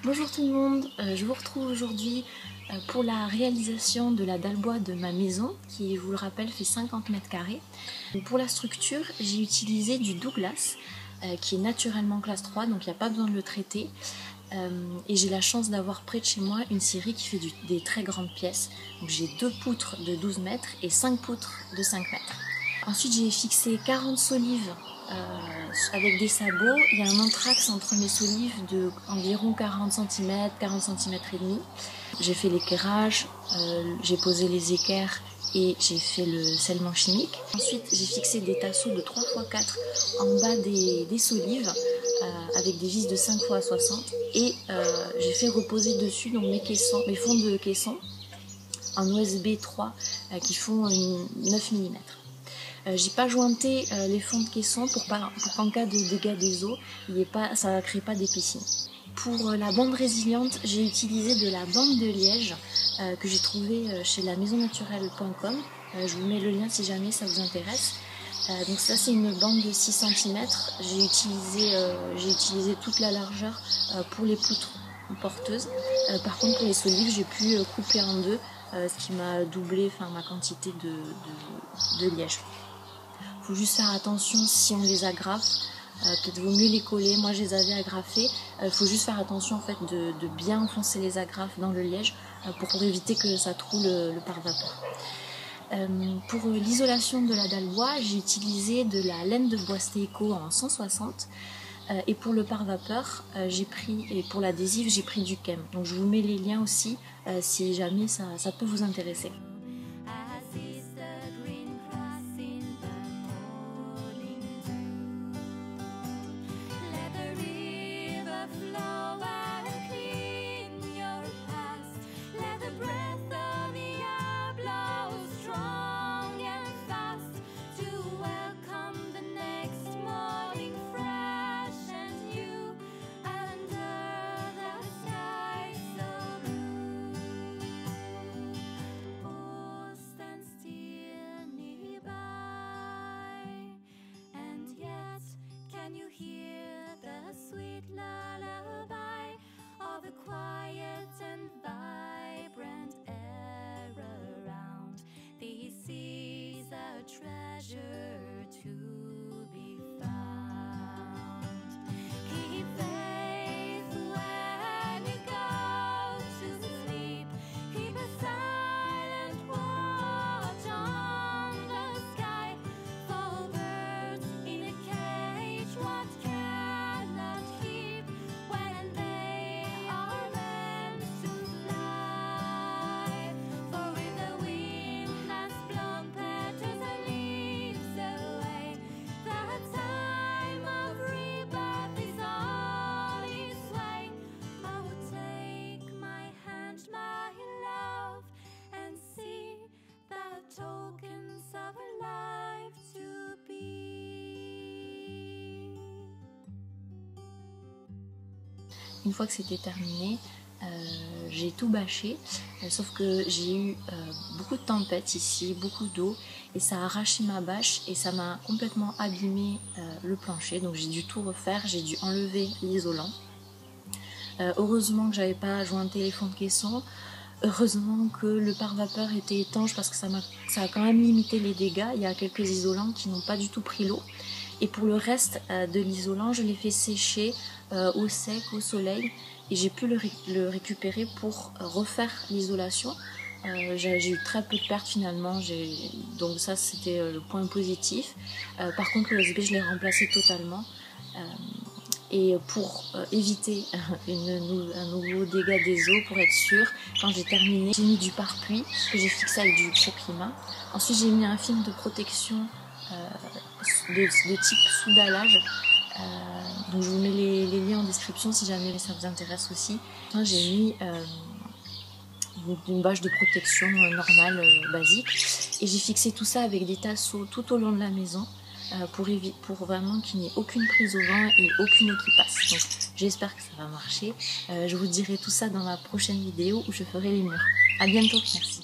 Bonjour tout le monde, je vous retrouve aujourd'hui pour la réalisation de la dalle bois de ma maison qui, je vous le rappelle, fait 50 mètres carrés. Pour la structure, j'ai utilisé du Douglas qui est naturellement classe 3, donc il n'y a pas besoin de le traiter. Et j'ai la chance d'avoir près de chez moi une scierie qui fait des très grandes pièces. Donc j'ai 2 poutres de 12 mètres et 5 poutres de 5 mètres. Ensuite j'ai fixé 40 solives avec des sabots. Il y a un entraxe entre mes solives de environ 40 cm, 40 cm et demi. J'ai fait l'équerrage, j'ai posé les équerres et j'ai fait le scellement chimique. Ensuite j'ai fixé des tasseaux de 3x4 en bas des solives avec des vis de 5x60 et j'ai fait reposer dessus donc mes fonds de caisson en OSB 3 qui font 9 mm. J'ai pas jointé les fonds de caisson pour qu'en cas de dégâts des eaux, ça ne crée pas des piscines. Pour la bande résiliente, j'ai utilisé de la bande de liège que j'ai trouvée chez la maisonnaturelle.com. Je vous mets le lien si jamais ça vous intéresse. Donc ça c'est une bande de 6 cm. J'ai utilisé toute la largeur pour les poutres porteuses. Par contre pour les solives, j'ai pu couper en deux, ce qui m'a doublé ma quantité de liège. Il faut juste faire attention si on les agrafe, peut-être vaut mieux les coller. Moi je les avais agrafés, il faut juste faire attention en fait de bien enfoncer les agrafes dans le liège pour éviter que ça troue le pare-vapeur. Pour l'isolation de la dalle bois, j'ai utilisé de la laine de bois Steico en 160 et pour le pare-vapeur, et pour l'adhésif, j'ai pris du Kem. Donc je vous mets les liens aussi si jamais ça peut vous intéresser. Can you hear the sweet lullaby of the quiet and vibrant air around? This is a treasure to be found. Keep faith when you go to sleep. Keep a silent watch on the sky for birds in a cage. What cannot keep when they are meant to fly? For if the wind has blown petals and leaves away, the time of rebirth is on its way. I will take my hand, my love, and see the tokens of a life to be. Une fois que c'était terminé, j'ai tout bâché, sauf que j'ai eu beaucoup de tempêtes ici, beaucoup d'eau, et ça a arraché ma bâche et ça m'a complètement abîmé le plancher, donc j'ai dû tout refaire, j'ai dû enlever l'isolant. Heureusement que j'avais pas jointé les fonds de caisson, heureusement que le pare-vapeur était étanche parce que ça a quand même limité les dégâts. Il y a quelques isolants qui n'ont pas du tout pris l'eau. Et pour le reste de l'isolant, je l'ai fait sécher au sec, au soleil, et j'ai pu le récupérer pour refaire l'isolation. J'ai eu très peu de pertes finalement, donc ça c'était le point positif. Par contre le USB je l'ai remplacé totalement. Et pour éviter un nouveau dégât des eaux, pour être sûr, quand j'ai terminé, j'ai mis du pare-pluie que j'ai fixé avec du Prima. Ensuite j'ai mis un film de protection de type sous-dallage. Donc je vous mets les liens en description si jamais ça vous intéresse aussi. J'ai mis une bâche de protection normale, basique, et j'ai fixé tout ça avec des tasseaux tout au long de la maison pour vraiment qu'il n'y ait aucune prise au vent et aucune eau qui passe. Donc j'espère que ça va marcher. Je vous dirai tout ça dans la prochaine vidéo où je ferai les murs. À bientôt, merci.